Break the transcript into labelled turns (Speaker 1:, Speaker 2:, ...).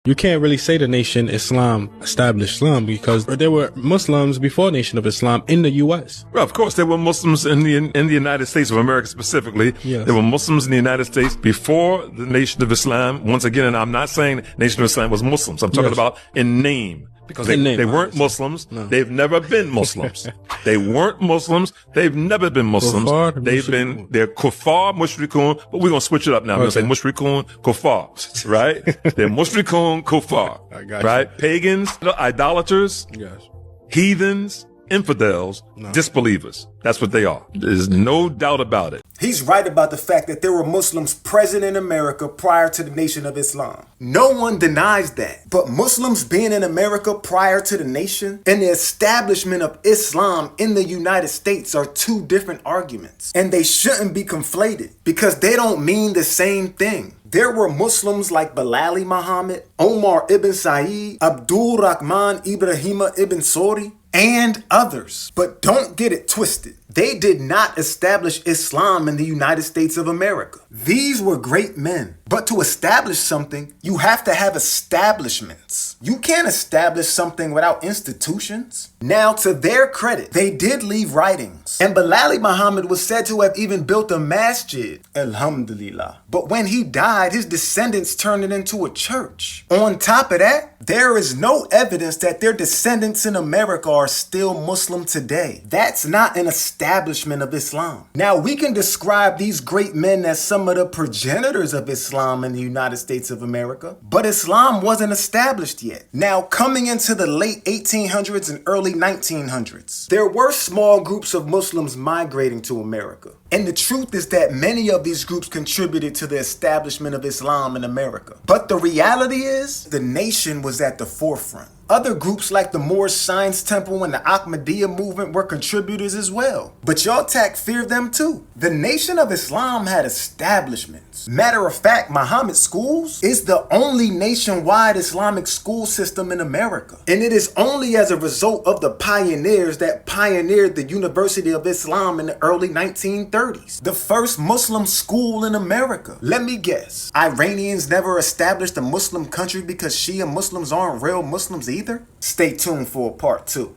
Speaker 1: You can't really say the Nation Islam established Islam because there were Muslims before Nation of Islam in the U.S.
Speaker 2: Well, of course, there were Muslims in the United States of America specifically.
Speaker 1: Yes.
Speaker 2: There were Muslims in the United States before the Nation of Islam. Once again, and I'm not saying Nation of Islam was Muslims. I'm talking about in name. Because they weren't Muslims. No. They've never been Muslims. They weren't Muslims. They've never been Muslims. They're kuffar, mushrikun, but we're going to switch it up now. We're going to say mushrikun, kuffar, right? They're mushrikun, kuffar, right? Pagans, idolaters, heathens, infidels, disbelievers. That's what they are. There's no doubt about it.
Speaker 3: He's right about the fact that there were Muslims present in America prior to the Nation of Islam. No one denies that. But Muslims being in America prior to the nation and the establishment of Islam in the United States are two different arguments. And they shouldn't be conflated because they don't mean the same thing. There were Muslims like Bilali Muhammad, Omar ibn Said, Abdul Rahman Ibrahima ibn Sori, and others. But don't get it twisted. They did not establish Islam in the United States of America. These were great men. But to establish something, you have to have establishments. You can't establish something without institutions. Now, to their credit, they did leave writings. And Bilali Muhammad was said to have even built a masjid. Alhamdulillah. But when he died, his descendants turned it into a church. On top of that, there is no evidence that their descendants in America are still Muslim today. That's not an establishment of Islam. Now, we can describe these great men as some of the progenitors of Islam in the United States of America, but Islam wasn't established yet. Now, coming into the late 1800s and early 1900s, there were small groups of Muslims migrating to America. And the truth is that many of these groups contributed to the establishment of Islam in America. But the reality is, the nation was at the forefront. Other groups like the Moorish Science Temple and the Ahmadiyya movement were contributors as well. But y'all takfir them too. The Nation of Islam had establishments. Matter of fact, Muhammad Schools is the only nationwide Islamic school system in America. And it is only as a result of the pioneers that pioneered the University of Islam in the early 1930s. The first Muslim school in America. Let me guess. Iranians never established a Muslim country because Shia Muslims aren't real Muslims either? Stay tuned for part 2.